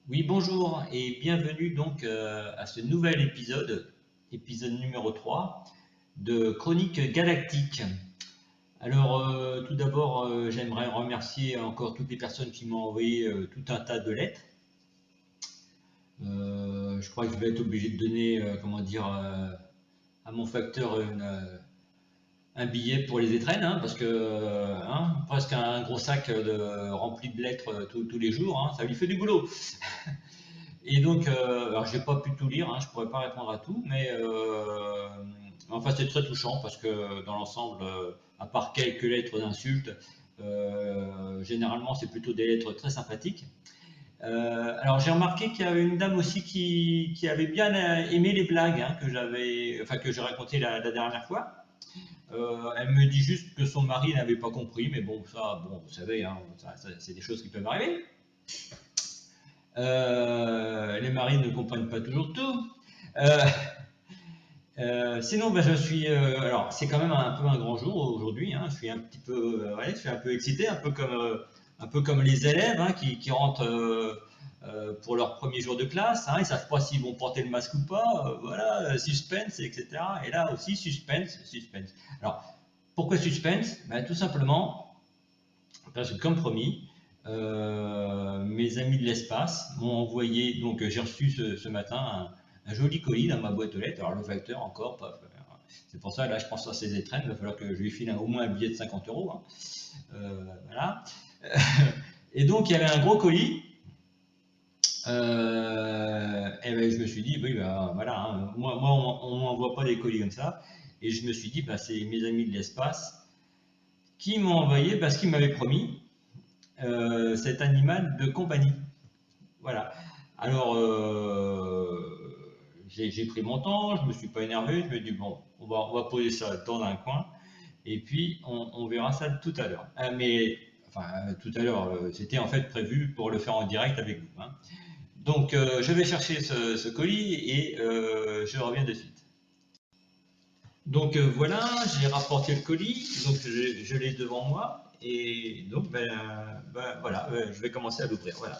Oui, bonjour et bienvenue donc à ce nouvel épisode, épisode numéro 3 de Chronique Galactique. Alors, tout d'abord, j'aimerais remercier encore toutes les personnes qui m'ont envoyé tout un tas de lettres. Je crois que je vais être obligé de donner, comment dire, à mon facteur un billet pour les étrennes, hein, parce que presque un gros sac rempli de lettres tous les jours, hein, ça lui fait du boulot. Et donc, alors j'ai pas pu tout lire, hein, je pourrais pas répondre à tout, mais enfin c'est très touchant parce que dans l'ensemble, à part quelques lettres d'insultes, généralement c'est plutôt des lettres très sympathiques. Alors j'ai remarqué qu'il y avait une dame aussi qui avait bien aimé les blagues, hein, que j'ai racontées la dernière fois. Elle me dit juste que son mari n'avait pas compris, mais bon, ça, bon, vous savez, hein, c'est des choses qui peuvent arriver. Les maris ne comprennent pas toujours tout. Euh, Sinon, ben, je suis. Alors, c'est quand même un peu un grand jour aujourd'hui, hein. Je suis un petit peu, ouais, je suis un peu excité, un peu comme les élèves, hein, qui rentrent pour leur premier jour de classe. Hein, ils ne savent pas s'ils vont porter le masque ou pas. Voilà, suspense, etc. Et là aussi, suspense, suspense. Alors, pourquoi suspense? Ben, tout simplement parce que, comme promis, mes amis de l'espace m'ont envoyé, donc j'ai reçu ce matin un joli colis dans ma boîte aux lettres. Alors le facteur encore, c'est pour ça, là je pense à ces étrennes, il va falloir que je lui file au moins un billet de 50 euros. Hein. Voilà. Et donc il y avait un gros colis. Et ben, je me suis dit, oui, ben, voilà, hein, moi on m'envoie pas des colis comme ça. Et je me suis dit, ben, c'est mes amis de l'espace qui m'ont envoyé parce qu'ils m'avaient promis cet animal de compagnie. Voilà. Alors, j'ai pris mon temps, je ne me suis pas énervé, je me dis, bon, on va poser ça dans un coin, et puis on verra ça tout à l'heure. Mais, enfin, tout à l'heure, c'était en fait prévu pour le faire en direct avec vous. Hein. Donc, je vais chercher ce colis et je reviens de suite. Donc voilà, j'ai rapporté le colis, donc je l'ai devant moi, et donc voilà, je vais commencer à l'ouvrir. Voilà.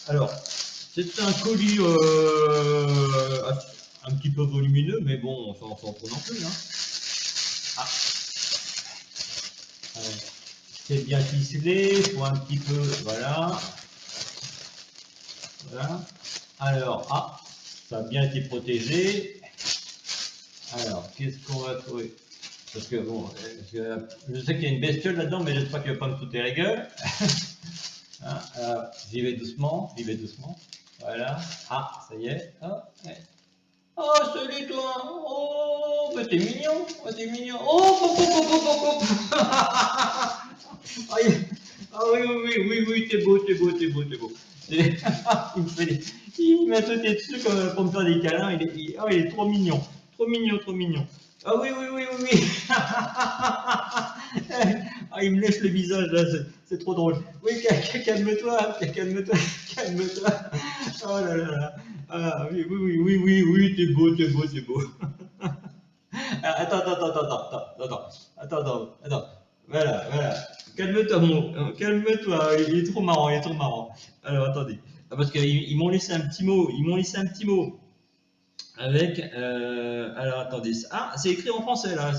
Alors, c'est un colis un petit peu volumineux, mais bon, on s'en fout non plus. Hein. Ah, c'est bien ficelé, il faut un petit peu, voilà, voilà. Alors, ça a bien été protégé. Alors, qu'est-ce qu'on va trouver? Parce que bon, je sais qu'il y a une bestiole là-dedans, mais j'espère qu'il ne va pas me foutre la gueule. Hein, j'y vais doucement, j'y vais doucement. Voilà. Ah, ça y est. Ah, ouais. Oh, salut toi! Oh, bah t'es mignon! Oh, t'es mignon! Oh, pop, pop, pop, pop, pop, pop. Ah, ah oui, oui, oui, oui, oui, t'es beau, t'es beau, t'es beau, t'es beau. Il me fait il m'a sauté dessus comme pour me faire des câlins. Oh, il est trop mignon, trop mignon, trop mignon. Ah oui, oui, oui, oui, oui. Ah, il me lèche le visage là, c'est trop drôle. Oui, calme-toi, calme-toi, calme-toi. Oh là là là. Ah oui, oui, oui, oui, oui, oui, t'es beau, t'es beau, t'es beau. Ah, attends, attends, attends, attends, attends, attends, attends, attends, attends. Voilà, voilà. Calme-toi, calme-toi. Il est trop marrant, il est trop marrant. Alors, attendez. Ah, parce qu'ils m'ont laissé un petit mot. Ils m'ont laissé un petit mot avec. Alors, attendez. Ah, c'est écrit en français là.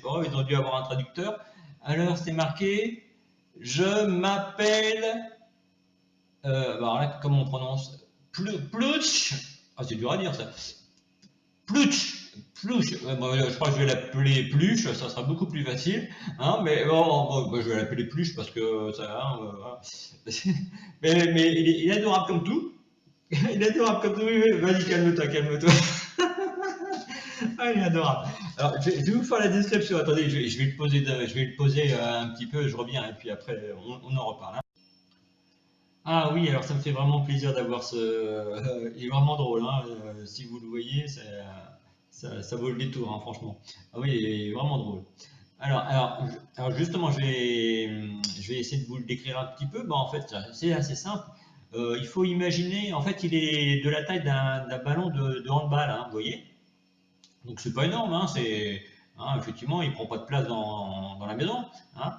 Oh, ils ont dû avoir un traducteur. Alors, c'est marqué. Je m'appelle. Alors là, comment on prononce? Plutch. Ah, c'est dur à dire ça. Pluche, Pluche. Bon, je crois que je vais l'appeler Pluche, ça sera beaucoup plus facile. Hein, mais bon, je vais l'appeler Pluche parce que ça. Hein, voilà. Mais il est adorable comme tout. Il est adorable comme tout. Oui, oui, vas-y, calme-toi, calme-toi. Ah, il est adorable. Alors, je vais vous faire la description. Attendez, je vais le poser, je vais le poser un petit peu. Je reviens et puis après, on en reparle. Hein. Ah oui, alors ça me fait vraiment plaisir d'avoir ce. Il est vraiment drôle, hein, si vous le voyez, ça vaut le détour, hein, franchement. Ah oui, il est vraiment drôle. Alors justement, je vais essayer de vous le décrire un petit peu. Bah, en fait, c'est assez simple. Il faut imaginer, en fait, il est de la taille d'un ballon de handball, hein, vous voyez. Donc c'est pas énorme, hein, effectivement, il prend pas de place dans la maison. Hein.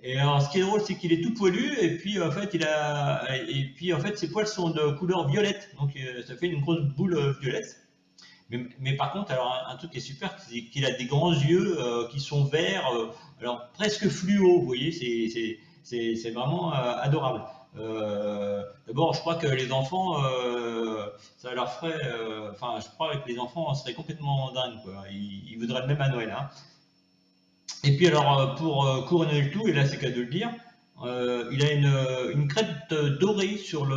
Et alors, ce qui est drôle, c'est qu'il est tout poilu, et puis en fait, ses poils sont de couleur violette, donc ça fait une grosse boule violette. Mais par contre, alors un truc qui est super, c'est qu'il a des grands yeux qui sont verts, alors presque fluo, vous voyez, c'est vraiment adorable. D'abord, je crois que les enfants, ça leur ferait, enfin, je crois que les enfants seraient complètement dingues, quoi. Ils voudraient le même à Noël, hein. Et puis alors, pour couronner le tout, et là c'est qu'à de le dire, il a une crête dorée sur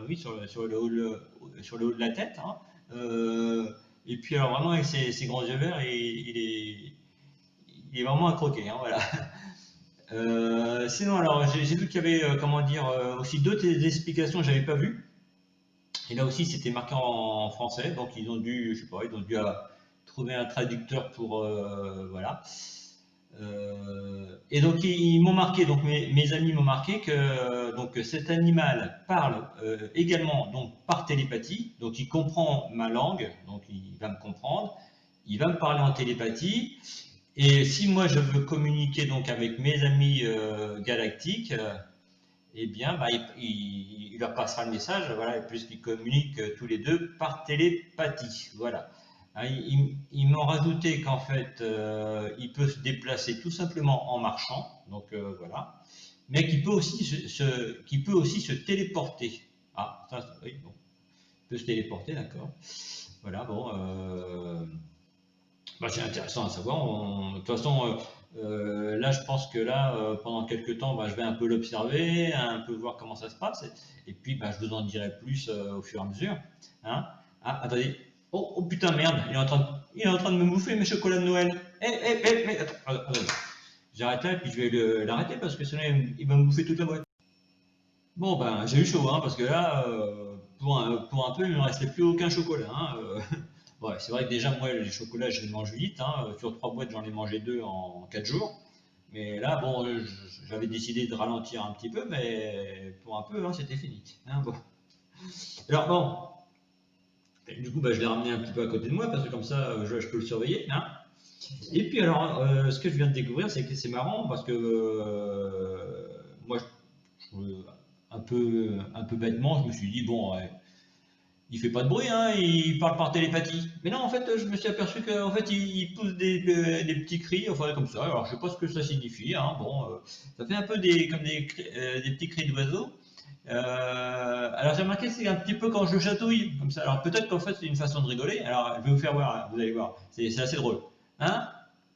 oui, sur le haut de la tête, hein. Euh, et puis alors vraiment avec ses grands yeux verts, il est vraiment à croquer, hein, voilà. Sinon alors j'ai vu qu'il y avait comment dire aussi d'autres explications que j'avais pas vues. Et là aussi c'était marqué en français, donc ils ont dû, je sais pas, ils ont dû trouver un traducteur pour voilà. Et donc ils m'ont marqué, donc mes amis m'ont marqué que donc cet animal parle également donc par télépathie, donc il comprend ma langue, donc il va me comprendre, il va me parler en télépathie, et si moi je veux communiquer donc avec mes amis galactiques, eh bien bah, il leur passera le message, voilà, puisqu'ils communiquent tous les deux par télépathie, voilà. Hein, ils m'ont rajouté qu'en fait, il peut se déplacer tout simplement en marchant, donc voilà, mais qu'il peut aussi se téléporter. Ah, ça, oui, bon, il peut se téléporter, d'accord. Voilà, bon, bah, c'est intéressant à savoir. De toute façon, là, je pense que là, pendant quelques temps, bah, je vais un peu l'observer, un peu voir comment ça se passe, et puis bah, je vous en dirai plus au fur et à mesure. Hein. Ah, attendez. Oh, oh, putain, merde, il est en train de me bouffer mes chocolats de Noël. Attends. J'arrête là et puis je vais l'arrêter parce que sinon il va me bouffer toute la boîte. Bon, ben, j'ai eu chaud, hein, parce que là, pour un peu, il ne me restait plus aucun chocolat, hein. Ouais, c'est vrai que déjà, moi, les chocolats, je les mange vite, hein. Sur 3 boîtes, j'en ai mangé 2 en 4 jours. Mais là, bon, j'avais décidé de ralentir un petit peu, mais pour un peu, hein, c'était fini, hein, bon. Alors, bon, du coup, bah, je l'ai ramené un petit peu à côté de moi, parce que comme ça, je peux le surveiller, hein. Et puis, alors, ce que je viens de découvrir, c'est que c'est marrant, parce que moi, un peu bêtement, je me suis dit, bon, ouais, il fait pas de bruit, hein, il parle par télépathie. Mais non, en fait, je me suis aperçu qu'en fait, il pousse des petits cris, enfin comme ça. Alors, je sais pas ce que ça signifie, hein. Bon, ça fait un peu comme des petits cris d'oiseaux. Alors, j'ai remarqué, c'est un petit peu quand je chatouille, comme ça. Alors, peut-être qu'en fait, c'est une façon de rigoler. Alors, je vais vous faire voir, hein, vous allez voir. C'est assez drôle. Hein?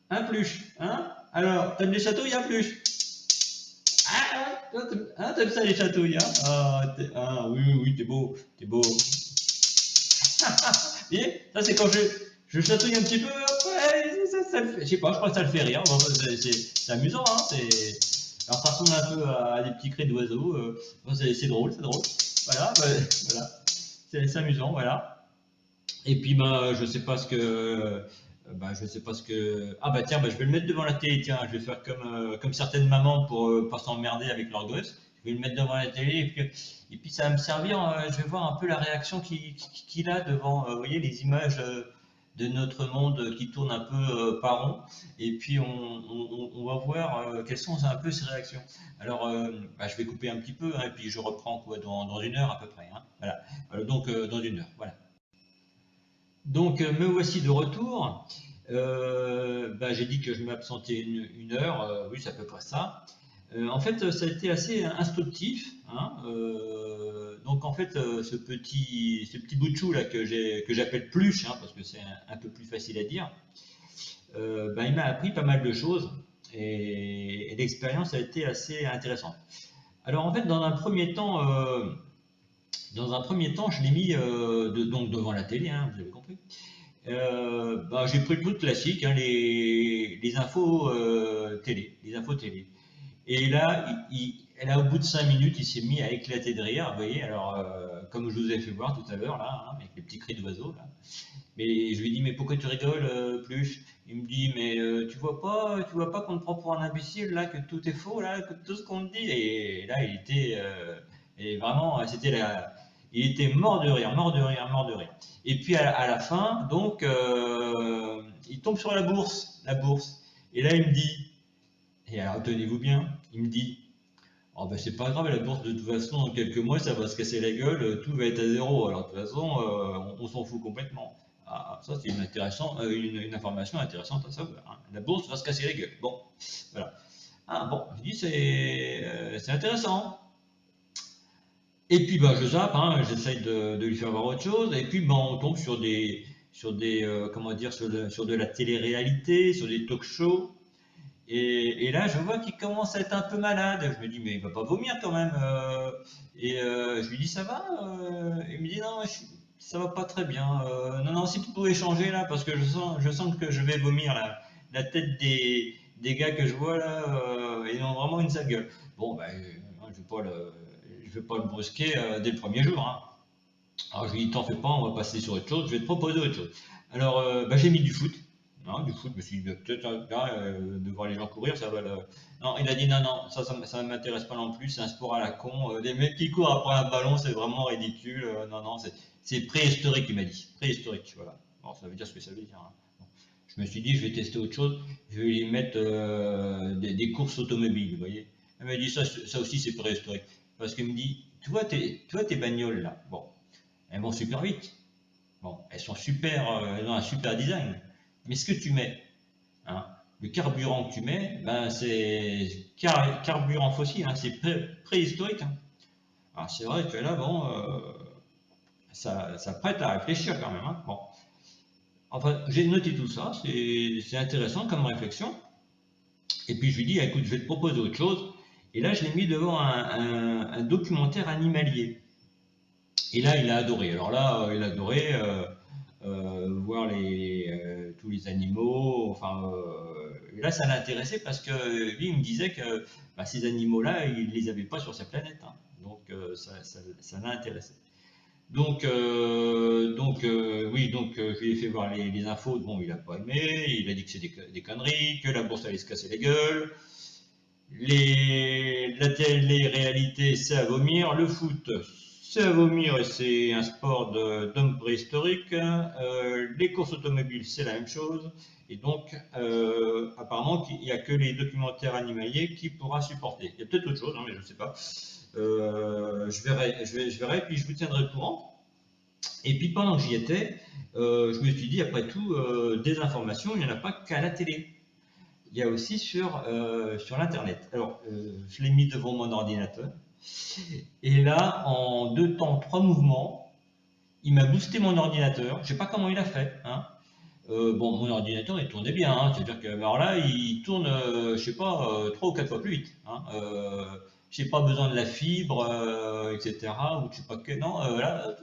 Un pluche, hein? Alors, t'aimes les chatouilles, un pluche? T'aimes ça les chatouilles, hein? Ah, oui, oui, oui, t'es beau, t'es beau. Et ça, c'est quand je chatouille un petit peu, ouais, ça le fait. Je sais pas, je crois que ça le fait rire. Bon, c'est amusant, hein. Alors, ça ressemble un peu à des petits cris d'oiseaux. Bon, c'est drôle, c'est drôle. Voilà, voilà. C'est amusant, voilà. Et puis, ben, je sais pas ce que. Je sais pas ce que. Ah, bah tiens, bah, je vais le mettre devant la télé. Tiens, je vais faire comme certaines mamans pour pas s'emmerder avec leur gosse. Je vais le mettre devant la télé et puis ça va me servir. Je vais voir un peu la réaction qu'il a devant, vous voyez, les images de notre monde qui tournent un peu par rond. Et puis on va voir quelles sont un peu ses réactions. Alors, bah, je vais couper un petit peu, hein, et puis je reprends quoi dans 1 heure à peu près, hein. Voilà. Donc dans 1 heure. Voilà. Donc, me voici de retour. Bah, j'ai dit que je m'absentais 1 heure, oui, c'est à peu près ça. En fait, ça a été assez instructif, hein. Donc, en fait, ce petit bout de chou là que j'appelle pluche, hein, parce que c'est un peu plus facile à dire, bah, il m'a appris pas mal de choses et l'expérience a été assez intéressante. Alors, en fait, dans un premier temps, je l'ai mis donc devant la télé, hein, vous avez compris. Bah, j'ai pris le truc classique, hein, les infos télé, les infos télé. Et là, là, au bout de 5 minutes, il s'est mis à éclater de rire, vous voyez, alors, comme je vous ai fait voir tout à l'heure, là, hein, avec les petits cris d'oiseaux, là. Mais je lui dis, mais pourquoi tu rigoles, Pluche? Il me dit, mais tu vois pas qu'on te prend pour un imbécile, là, que tout est faux, là, que tout ce qu'on te dit. Et là, et vraiment, il était mort de rire, mort de rire, mort de rire. Et puis à la fin, donc, il tombe sur la bourse. Et là, il me dit, Et alors, tenez-vous bien, il me dit, oh ben c'est pas grave, la bourse de toute façon, dans quelques mois, ça va se casser la gueule, tout va être à zéro. Alors, de toute façon, on s'en fout complètement. Ah, ça, c'est une information intéressante à savoir, hein. La bourse va se casser la gueule. Bon, voilà. Ah bon, je dis, c'est intéressant. Et puis bah, je zappe, hein, j'essaye de lui faire voir autre chose, et puis bah, on tombe sur des comment dire, sur de la télé-réalité, sur des talk-shows, et là je vois qu'il commence à être un peu malade. Je me dis mais il va pas vomir quand même, je lui dis ça va, il me dit non, ça va pas très bien, non non si tu pouvais changer là parce que je sens que je vais vomir là, la tête des gars que je vois là, ils ont vraiment une sale gueule. Bon ben je vais pas le brusquer dès le premier jour, hein. Alors je lui dis, t'en fais pas, on va passer sur autre chose, je vais te proposer autre chose. Alors bah, j'ai mis du foot. Non, du foot, je me suis dit, peut-être de voir les gens courir, ça va le... Non, il a dit, non, non, ça ne m'intéresse pas non plus, c'est un sport à la con. Des mecs qui courent après un ballon, c'est vraiment ridicule. Non, non, c'est préhistorique, il m'a dit. Préhistorique, voilà. Bon, ça veut dire ce que ça veut dire, hein. Bon. Je me suis dit, je vais tester autre chose, je vais lui mettre des courses automobiles, vous voyez. Il m'a dit, ça aussi, c'est préhistorique. Parce qu'il me dit, tu vois tes bagnoles là, bon, elles vont super vite. Bon, elles sont super, elles ont un super design. Mais ce que tu mets, hein, le carburant que tu mets, ben c'est carburant fossile, hein, c'est préhistorique, hein. Alors c'est vrai que là, bon, ça prête à réfléchir quand même, hein. Bon, enfin, j'ai noté tout ça, c'est intéressant comme réflexion. Et puis je lui dis, écoute, je vais te proposer autre chose. Et là, je l'ai mis devant un documentaire animalier. Et là, il a adoré. Alors là, il a adoré voir tous les animaux. Enfin, et là, ça l'a intéressé parce que lui, il me disait que bah, ces animaux-là, il ne les avait pas sur sa planète, hein. Donc, ça l'a intéressé. Donc, oui, donc je lui ai fait voir les infos. Bon, il n'a pas aimé. Il a dit que c'est des conneries, que la bourse allait se casser la gueule. La télé-réalité, c'est à vomir. Le foot, c'est à vomir et c'est un sport d'homme préhistorique. Les courses automobiles, c'est la même chose. Et donc, apparemment, il n'y a que les documentaires animaliers qui pourra supporter. Il y a peut-être autre chose, hein, mais je ne sais pas. Je verrai, puis je vous tiendrai au courant. Et puis pendant que j'y étais, je me suis dit, après tout, des informations, il n'y en a pas qu'à la télé. Il y a aussi sur l'Internet. Alors, je l'ai mis devant mon ordinateur. Et là, en 2 temps, 3 mouvements, il m'a boosté mon ordinateur. Je ne sais pas comment il a fait, hein. Bon, mon ordinateur, il tournait bien, hein. C'est-à-dire que, alors là, il tourne, je ne sais pas, 3 ou 4 fois plus vite, hein. Je n'ai pas besoin de la fibre, etc. Ou je sais pas que. Non, là,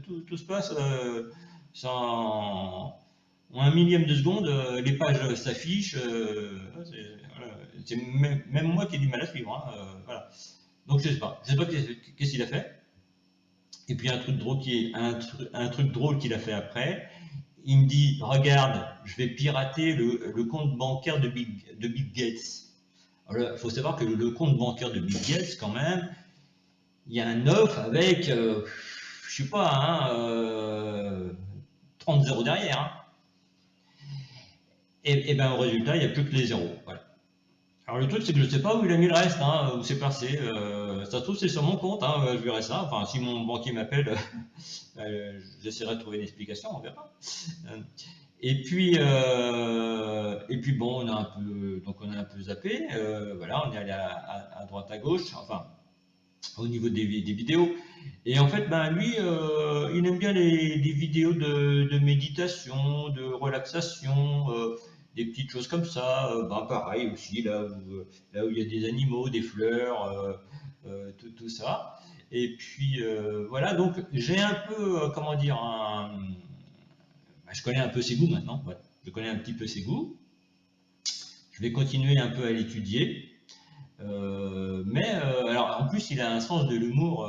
tout se passe sans, en un millième de seconde, les pages s'affichent. Voilà. C'est même moi qui ai du mal à suivre, hein, voilà. Donc je sais pas qu'est-ce qu'il a fait. Et puis un truc drôle qu'il a fait après. Il me dit, regarde, je vais pirater le compte bancaire de Bill Gates. Alors, il faut savoir que le compte bancaire de Bill Gates, quand même, il y a un 9 avec, je sais pas, hein, 30 zéros derrière, hein. Et ben au résultat, il n'y a plus que les zéros. Voilà. Alors le truc, c'est que je ne sais pas où il a mis le reste, hein, où c'est passé. Ça se trouve, c'est sur mon compte, hein, je verrai ça. Enfin, si mon banquier m'appelle, j'essaierai de trouver une explication, on verra. Euh, et puis bon, on a un peu zappé. Voilà, on est allé à droite, à gauche, enfin, au niveau des vidéos. Et en fait, ben lui, il aime bien les vidéos de méditation, de relaxation, des petites choses comme ça. Ben pareil aussi, là où il y a des animaux, des fleurs, tout ça. Et puis voilà, donc j'ai un peu, comment dire, ben, je connais un peu ses goûts maintenant. Voilà. Je connais un petit peu ses goûts. Je vais continuer un peu à l'étudier. Mais alors en plus il a un sens de l'humour.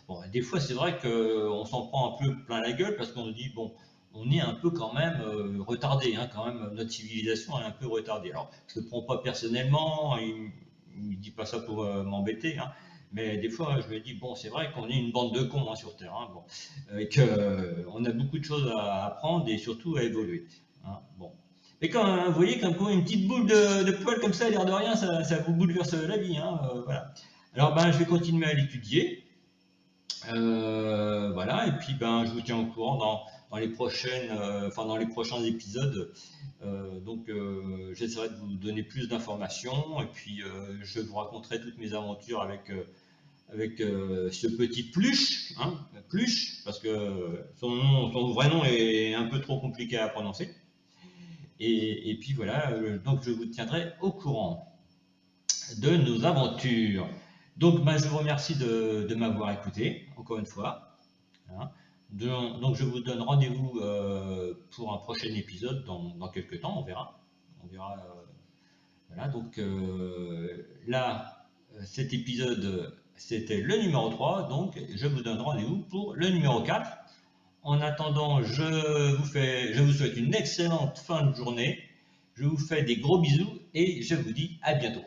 Bon, des fois c'est vrai qu'on s'en prend un peu plein la gueule parce qu'on se dit bon, on est un peu quand même retardé, hein, quand même notre civilisation est un peu retardée. Alors je le prends pas personnellement, il me dit pas ça pour m'embêter, hein, mais des fois je me dis bon c'est vrai qu'on est une bande de cons, hein, sur Terre, hein, bon, et que on a beaucoup de choses à apprendre et surtout à évoluer, hein, bon. Et quand vous voyez, quand une petite boule de poils comme ça, l'air de rien, ça vous bouleverse la vie. Hein, voilà. Alors ben, je vais continuer à l'étudier. Voilà, et puis ben, je vous tiens au courant dans les prochaines, dans les prochains épisodes. J'essaierai de vous donner plus d'informations et puis je vous raconterai toutes mes aventures avec ce petit Pluche, hein, Pluche, parce que son vrai nom est un peu trop compliqué à prononcer. Et puis voilà, donc je vous tiendrai au courant de nos aventures. Donc ben, je vous remercie de m'avoir écouté, encore une fois. Hein. Donc je vous donne rendez-vous pour un prochain épisode dans quelques temps, on verra. On verra. Voilà, donc là, cet épisode, c'était le numéro 3, donc je vous donne rendez-vous pour le numéro 4. En attendant, je vous souhaite une excellente fin de journée. Je vous fais des gros bisous et je vous dis à bientôt.